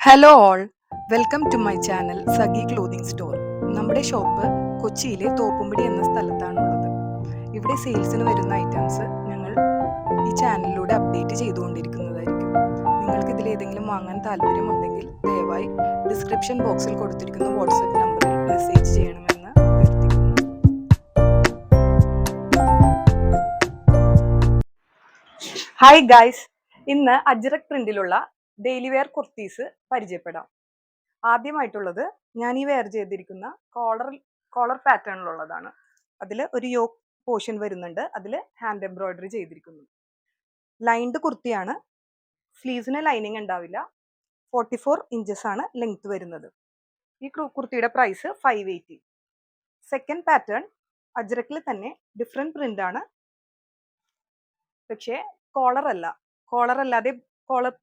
Hello all, welcome to my channel Sagi clothing store. നമ്മുടെ shop കൊച്ചിയിലെ തോപ്പുംപടി എന്ന സ്ഥലത്താണുള്ളത്. ഇവിടെ സെയിൽസിന് വരുന്ന ഐറ്റംസ് ഞങ്ങൾ ഈ ചാനലിലൂടെ അപ്ഡേറ്റ് ചെയ്തുകൊണ്ടിരിക്കുന്നതായിരിക്കും. നിങ്ങൾക്ക് ഇതിൽ ഏതെങ്കിലും വാങ്ങാൻ താല്പര്യമുണ്ടെങ്കിൽ ദയവായി ഡിസ്ക്രിപ്ഷൻ ബോക്സിൽ കൊടുത്തിരിക്കുന്ന വാട്സാപ്പ് നമ്പറിൽ മെസ്സേജ് ചെയ്യണമെന്ന് അഭ്യർത്ഥിക്കുന്നു. ഹായ് ഗൈസ്, ഇന്ന് അജ്രക് പ്രിന്റിലുള്ള ഡെയിലി വെയർ കുർത്തീസ് പരിചയപ്പെടാം. ആദ്യമായിട്ടുള്ളത് ഞാൻ ഈ വെയർ ചെയ്തിരിക്കുന്ന കോളർ പാറ്റേണിലുള്ളതാണ്. അതിൽ ഒരു യോക്ക് പോർഷൻ വരുന്നുണ്ട്, അതിൽ ഹാൻഡ് എംബ്രോയിഡറി ചെയ്തിരിക്കുന്നു. ലൈൻഡ് കുർത്തിയാണ്, സ്ലീവ്സിന് ലൈനിങ് ഉണ്ടാവില്ല. 44 ഇഞ്ചസ് ആണ് ലെങ്ത് വരുന്നത്. ഈ കുർത്തിയുടെ പ്രൈസ് 580. സെക്കൻഡ് പാറ്റേൺ അജ്രക്കിൽ തന്നെ ഡിഫറെൻറ്റ് പ്രിന്റ് ആണ്, പക്ഷേ കോളർ അല്ലാതെ കോളർ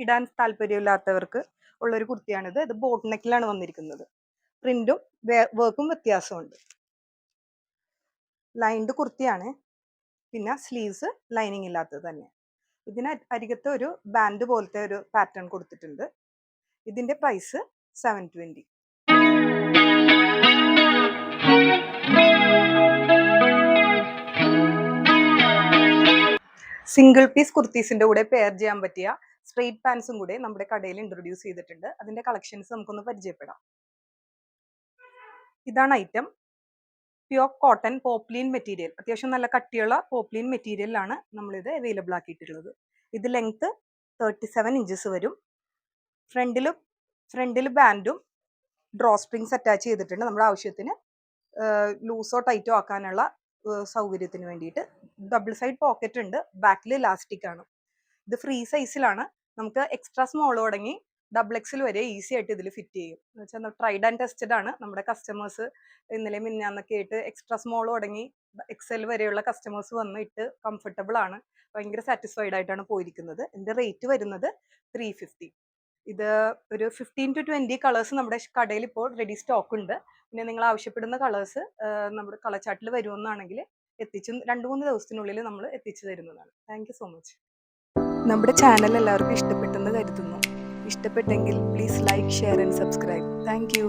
ഇടാൻ താല്പര്യമില്ലാത്തവർക്ക് ഉള്ളൊരു കുർത്തിയാണിത്. ഇത് ബോട്ട് നെക്കിലാണ് വന്നിരിക്കുന്നത്. പ്രിന്റും വർക്കും വ്യത്യാസമുണ്ട്. ലൈൻഡ് കുർത്തിയാണ്, പിന്നെ സ്ലീവ്സ് ലൈനിങ് ഇല്ലാത്തത് തന്നെ. ഇതിന് അരികത്ത് ഒരു ബാൻഡ് പോലത്തെ ഒരു പാറ്റേൺ കൊടുത്തിട്ടുണ്ട്. ഇതിന്റെ പ്രൈസ് 720. സിംഗിൾ പീസ് കുർത്തീസിന്റെ കൂടെ പെയർ ചെയ്യാൻ പറ്റിയ സ്ട്രെയിറ്റ് പാൻസും കൂടെ നമ്മുടെ കടയിൽ ഇൻട്രൊഡ്യൂസ് ചെയ്തിട്ടുണ്ട്. അതിന്റെ കളക്ഷൻസ് നമുക്കൊന്ന് പരിചയപ്പെടാം. ഇതാണ് ഐറ്റം. പ്യോർ കോട്ടൺ പോപ്ലീൻ മെറ്റീരിയൽ, അത്യാവശ്യം നല്ല കട്ടിയുള്ള പോപ്ലീൻ മെറ്റീരിയലാണ് നമ്മളിത് അവൈലബിൾ ആക്കിയിട്ടുള്ളത്. ഇത് ലെങ്ത് 37 ഇഞ്ചസ് വരും. ഫ്രണ്ടിൽ ബാൻഡും ഡ്രോ സ്പ്രിങ്സ് അറ്റാച്ച് ചെയ്തിട്ടുണ്ട്, നമ്മുടെ ആവശ്യത്തിന് ലൂസോ ടൈറ്റോ ആക്കാനുള്ള സൗകര്യത്തിന് വേണ്ടിയിട്ട്. ഡബിൾ സൈഡ് പോക്കറ്റ് ഉണ്ട്, ബാക്കിൽ ഇലാസ്റ്റിക് ആണ്. ഇത് ഫ്രീ സൈസിലാണ്. നമുക്ക് എക്സ്ട്രാ സ്മോൾ തുടങ്ങി ഡബിൾ എക്സിൽ വരെ ഈസി ആയിട്ട് ഇതിൽ ഫിറ്റ് ചെയ്യും. എന്ന് വെച്ചാൽ ട്രൈഡ് ആൻഡ് ടെസ്റ്റഡ് ആണ്. നമ്മുടെ കസ്റ്റമേഴ്സ് ഇന്നലെ മിന്നാന്നൊക്കെ ആയിട്ട് എക്സ്ട്രാ സ്മോൾ തുടങ്ങി എക്സൽ വരെയുള്ള കസ്റ്റമേഴ്സ് വന്നിട്ട് കംഫർട്ടബിൾ ആണ്, ഭയങ്കര സാറ്റിസ്ഫൈഡ് ആയിട്ടാണ് പോയിരിക്കുന്നത്. ഇതിന്റെ റേറ്റ് വരുന്നത് 350. ഇത് ഒരു 15 to 20 കളേഴ്സ് നമ്മുടെ കടയിൽ ഇപ്പോൾ റെഡി സ്റ്റോക്ക് ഉണ്ട്. പിന്നെ നിങ്ങൾ ആവശ്യപ്പെടുന്ന കളേഴ്സ് നമ്മുടെ കളർ ചാർട്ടിൽ വരുമെന്നാണെങ്കിൽ 2-3 ദിവസത്തിനുള്ളിൽ നമ്മൾ എത്തിച്ചു തരുന്നതാണ്. Thank you so much. നമ്മുടെ ചാനൽ എല്ലാവർക്കും ഇഷ്ടപ്പെട്ടെന്ന് കരുതുന്നു. ഇഷ്ടപ്പെട്ടെങ്കിൽ please like, share and subscribe. Thank you.